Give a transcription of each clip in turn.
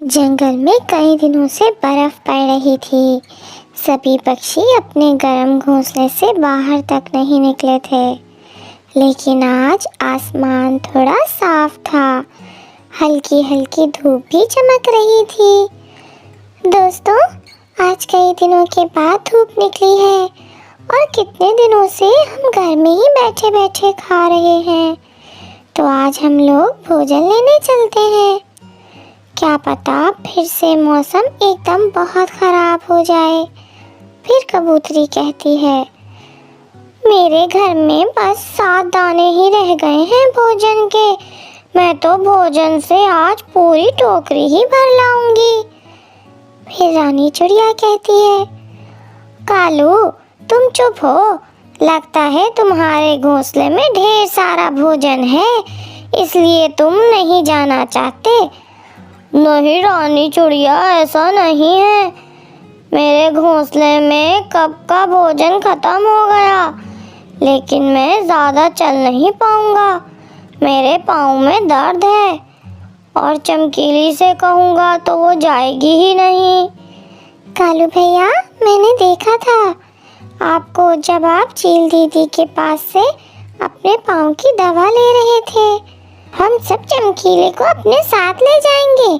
जंगल में कई दिनों से बर्फ पड़ रही थी। सभी पक्षी अपने गर्म घोंसले से बाहर तक नहीं निकले थे। लेकिन आज आसमान थोड़ा साफ था। हल्की हल्की धूप भी चमक रही थी। दोस्तों, आज कई दिनों के बाद धूप निकली है और कितने दिनों से हम घर में ही बैठे बैठे खा रहे हैं। तो आज हम लोग भोजन लेने चलते हैं। क्या पता फिर से मौसम एकदम बहुत खराब हो जाए। फिर कबूतरी कहती है, मेरे घर में बस 7 दाने ही रह गए हैं भोजन के। मैं तो भोजन से आज पूरी टोकरी ही भर लाऊंगी। फिर रानी चिड़िया कहती है, कालू तुम चुप हो। लगता है तुम्हारे घोंसले में ढेर सारा भोजन है, इसलिए तुम नहीं जाना चाहते। नहीं रानी चिड़िया, ऐसा नहीं है। मेरे घोंसले में कब का भोजन खत्म हो गया, लेकिन मैं ज़्यादा चल नहीं पाऊंगा। मेरे पाँव में दर्द है और चमकीली से कहूँगा तो वो जाएगी ही नहीं। कालू भैया, मैंने देखा था आपको जब आप चील दीदी के पास से अपने पाँव की दवा ले रहे थे। हम सब चमकीले को अपने साथ ले जाएंगे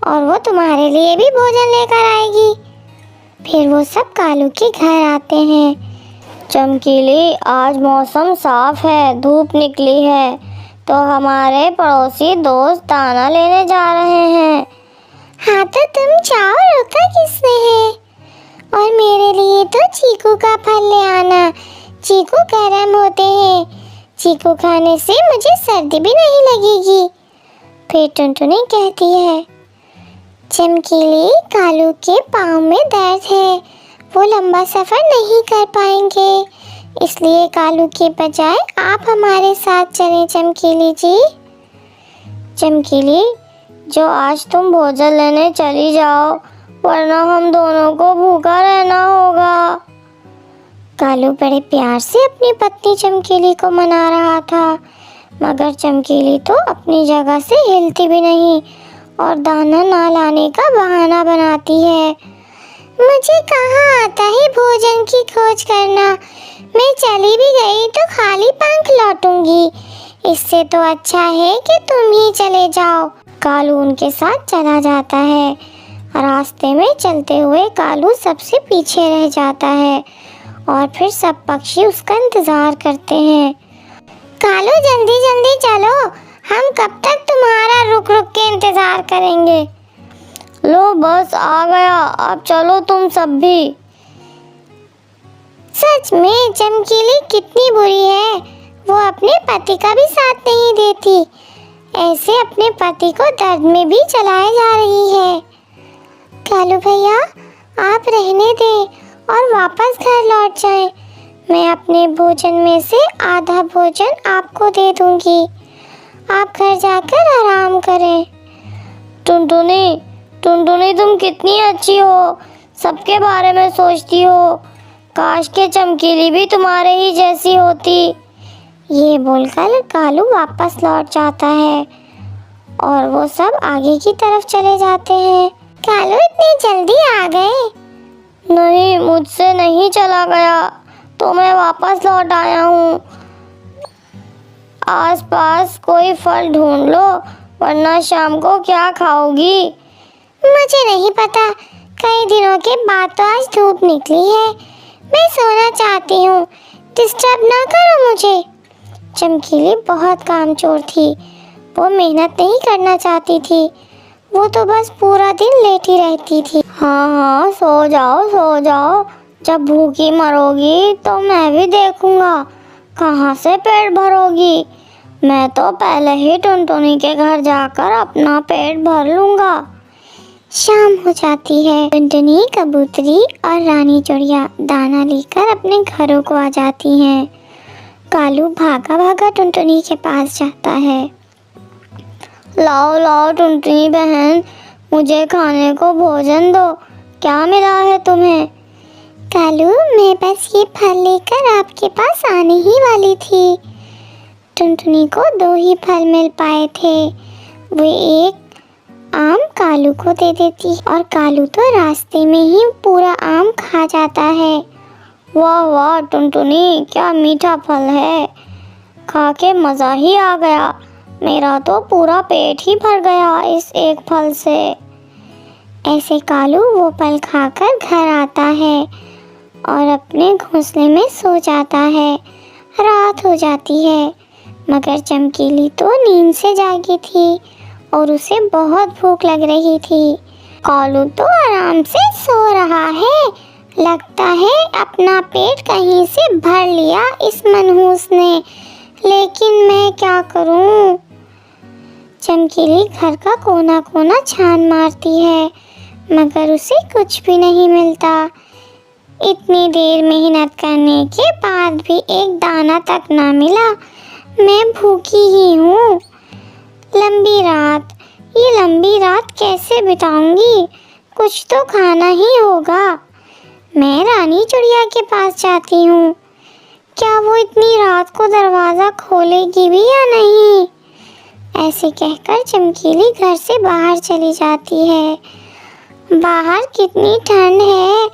और वो तुम्हारे लिए भी भोजन लेकर आएगी। फिर वो सब कालू के घर आते हैं। चमकीली, आज मौसम साफ है, धूप निकली है, तो हमारे पड़ोसी दोस्त दाना लेने जा रहे हैं। हाँ तो तुम जाओ, रोका किसने है। और मेरे लिए तो चीकू का फल ले आना। चीकू गर्म होते हैं, चीकू खाने से मुझे सर्दी भी नहीं लगेगी। फिर टुनटुनी कहती है, चमकीली, कालू के पाँव में दर्द है, वो लंबा सफ़र नहीं कर पाएंगे, इसलिए कालू के बजाय आप हमारे साथ चलें चमकीली जी। चमकीली, जो आज तुम भोजन लेने चली जाओ, वरना हम दोनों को भूखा रहना होगा। कालू बड़े प्यार से अपनी पत्नी चमकीली को मना रहा था, मगर चमकीली तो अपनी जगह से हिलती भी नहीं और दाना ना लाने का बहाना बनाती है। मुझे कहाँ आता है भोजन की खोज करना। मैं चली भी गई तो खाली पंख लौटूंगी। इससे तो अच्छा है कि तुम ही चले जाओ। कालू उनके साथ चला जाता है। रास्ते में चलते हुए कालू सबसे पीछे रह जाता है और फिर सब पक्षी उसका इंतजार करते हैं। कालू, जल्दी जल्दी चलो, हम कब तक तुम्हारा रुक रुक के इंतजार करेंगे। लो बस आ गया, अब चलो तुम सब भी। सच में चमकीली कितनी बुरी है, वो अपने पति का भी साथ नहीं देती। ऐसे अपने पति को दर्द में भी चलाए जा रही है। कालू भैया, आप रहने दें और वापस घर लौट जाएं। मैं अपने भोजन में से आधा भोजन आपको दे दूंगी। आप घर जाकर आराम करें। टुनटुनी, टुनटुनी तुम कितनी अच्छी हो, सबके बारे में सोचती हो। काश के चमकीली भी तुम्हारे ही जैसी होती। ये बोलकर कालू वापस लौट जाता है और वो सब आगे की तरफ चले जाते हैं। कालू, इतनी जल्दी आ गए? नहीं, मुझसे नहीं चला गया, तो मैं वापस लौट आया हूँ। आसपास कोई फल ढूंढ लो, वरना शाम को क्या खाओगी। मुझे नहीं पता, कई दिनों के बाद तो आज धूप निकली है। मैं सोना चाहती हूँ, डिस्टर्ब ना करो मुझे। चमकीली बहुत कामचोर थी, वो मेहनत नहीं करना चाहती थी। वो तो बस पूरा दिन लेटी रहती थी। हाँ हाँ, सो जाओ सो जाओ, जब भूखी मरोगी तो मैं भी देखूंगा कहाँ से पेट भरोगी। मैं तो पहले ही टुनटुनी के घर जाकर अपना पेट भर लूँगा। शाम हो जाती है। टुनटुनी, कबूतरी और रानी चिड़िया दाना लेकर अपने घरों को आ जाती हैं। कालू भागा भागा टुनटुनी के पास जाता है। लाओ लाओ टुनटुनी बहन, मुझे खाने को भोजन दो। क्या मिला है तुम्हें? कालू, मैं बस ये फल लेकर आपके पास आने ही वाली थी। टुनटुनी को 2 ही फल मिल पाए थे। वे एक आम कालू को दे देती और कालू तो रास्ते में ही पूरा आम खा जाता है। वाह वाह टुनटुनी, क्या मीठा फल है, खा के मज़ा ही आ गया। मेरा तो पूरा पेट ही भर गया इस एक फल से। ऐसे कालू वो फल खाकर घर आता है और अपने घोंसले में सो जाता है। रात हो जाती है मगर चमकीली तो नींद से जागी थी और उसे बहुत भूख लग रही थी। कालू तो आराम से सो रहा है, लगता है अपना पेट कहीं से भर लिया इस मनहूस ने, लेकिन मैं क्या करूं? चमकीली घर का कोना कोना छान मारती है मगर उसे कुछ भी नहीं मिलता। इतनी देर मेहनत करने के बाद भी एक दाना तक ना मिला। मैं भूखी ही हूँ। लंबी रात, ये लंबी रात कैसे बिताऊंगी? कुछ तो खाना ही होगा। मैं रानी चिड़िया के पास जाती हूँ। क्या वो इतनी रात को दरवाज़ा खोलेगी भी या नहीं? ऐसे कहकर चमकीली घर से बाहर चली जाती है। बाहर कितनी ठंड है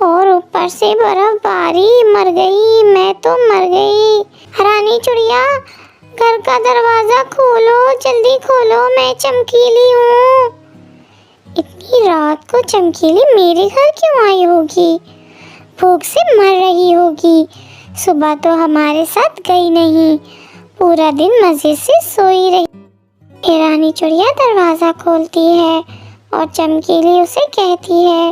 और ऊपर से बर्फबारी। मर गई, मैं तो मर गई। रानी चिड़िया, घर का दरवाज़ा खोलो, जल्दी खोलो, मैं चमकीली हूँ। इतनी रात को चमकीली मेरे घर क्यों आई होगी? भूख से मर रही होगी। सुबह तो हमारे साथ गई नहीं, पूरा दिन मज़े से सोई रही। फिर रानी चिड़िया दरवाज़ा खोलती है और चमकीली उसे कहती है,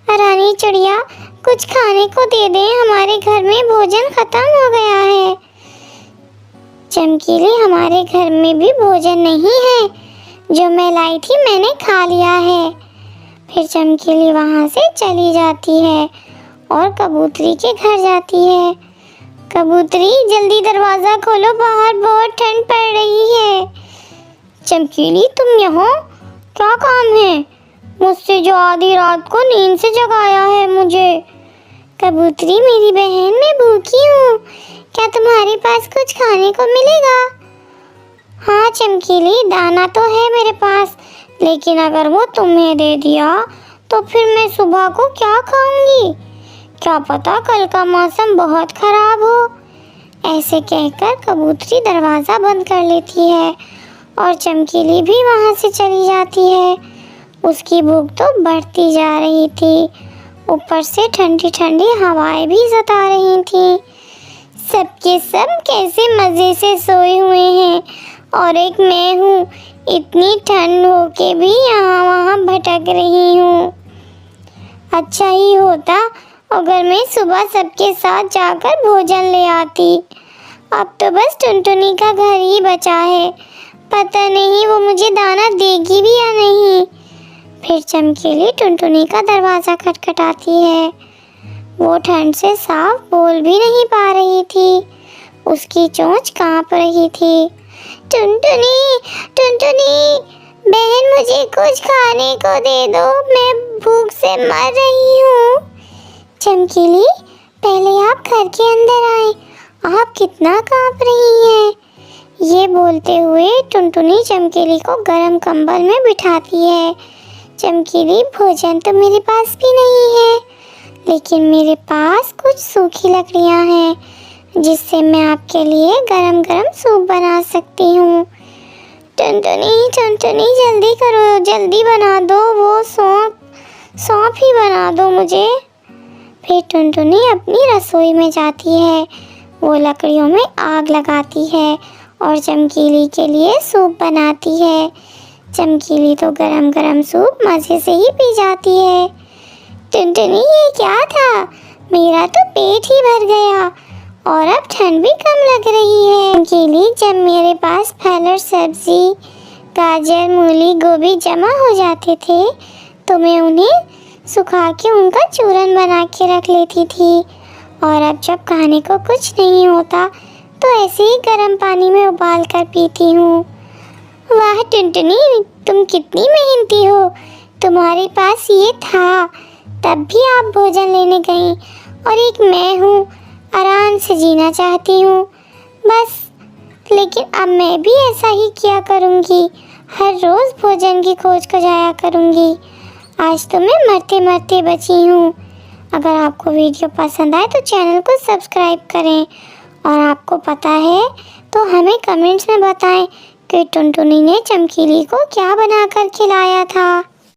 रानी चिड़िया, कुछ खाने को दे दें, हमारे घर में भोजन खत्म हो गया है। चमकीली, हमारे घर में भी भोजन नहीं है, जो मैं लाई थी मैंने खा लिया है। फिर चमकीली वहाँ से चली जाती है और कबूतरी के घर जाती है। कबूतरी, जल्दी दरवाज़ा खोलो, बाहर बहुत ठंड पड़ रही है। चमकीली, तुम यहाँ, क्या काम है? मुझसे जो आधी रात को नींद से जगाया है मुझे। कबूतरी, मेरी बहन, मैं भूखी हूँ, क्या तुम्हारे पास कुछ खाने को मिलेगा? हाँ चमकीली, दाना तो है मेरे पास, लेकिन अगर वो तुम्हें दे दिया तो फिर मैं सुबह को क्या खाऊंगी? क्या पता कल का मौसम बहुत खराब हो। ऐसे कहकर कबूतरी दरवाज़ा बंद कर लेती है और चमकीली भी वहाँ से चली जाती है। उसकी भूख तो बढ़ती जा रही थी, ऊपर से ठंडी ठंडी हवाएं भी सता रही थीं। सबके सब कैसे मज़े से सोए हुए हैं और एक मैं हूँ, इतनी ठंड हो के भी यहाँ वहाँ भटक रही हूँ। अच्छा ही होता अगर मैं सुबह सबके साथ जाकर भोजन ले आती। अब तो बस टुनटुनी का घर ही बचा है, पता नहीं वो मुझे दाना देगी भी या नहीं। फिर चमकीली टुनटुनी का दरवाज़ा खटखटाती है। वो ठंड से साफ बोल भी नहीं पा रही थी, उसकी चोंच कांप रही थी। टुनटुनी, टुनटुनी, बहन, मुझे कुछ खाने को दे दो, मैं भूख से मर रही हूँ। चमकीली, पहले आप घर के अंदर आए, आप कितना कांप रही हैं। ये बोलते हुए टुनटुनी चमकीली को गर्म कंबल में बिठाती है। चमकीली, भोजन तो मेरे पास भी नहीं है, लेकिन मेरे पास कुछ सूखी लकड़ियाँ हैं जिससे मैं आपके लिए गरम गरम सूप बना सकती हूँ। टुनटुनी, टुनटुनी, जल्दी करो, जल्दी बना दो, वो सौंफ ही बना दो मुझे। फिर टुनटुनी अपनी रसोई में जाती है, वो लकड़ियों में आग लगाती है और चमकीली के लिए सूप बनाती है। चमकीली तो गरम गरम सूप मज़े से ही पी जाती है। टुनटुनी, ये क्या था? मेरा तो पेट ही भर गया और अब ठंड भी कम लग रही है। चमकीली, जब मेरे पास फल और सब्जी, गाजर, मूली, गोभी जमा हो जाते थे तो मैं उन्हें सुखा के उनका चूरन बना के रख लेती थी, और अब जब खाने को कुछ नहीं होता तो ऐसे ही गर्म पानी में उबाल कर पीती हूँ। वाह टुनटुनी, तुम कितनी मेहनती हो, तुम्हारे पास ये था तब भी आप भोजन लेने गई, और एक मैं हूँ, आराम से जीना चाहती हूँ बस। लेकिन अब मैं भी ऐसा ही किया करूँगी, हर रोज़ भोजन की खोज को जाया करूँगी। आज तो मैं मरते मरते बची हूँ। अगर आपको वीडियो पसंद आए तो चैनल को सब्सक्राइब करें और आपको पता है तो हमें कमेंट्स में बताएं कि टुनटुनी ने चमकीली को क्या बनाकर खिलाया था।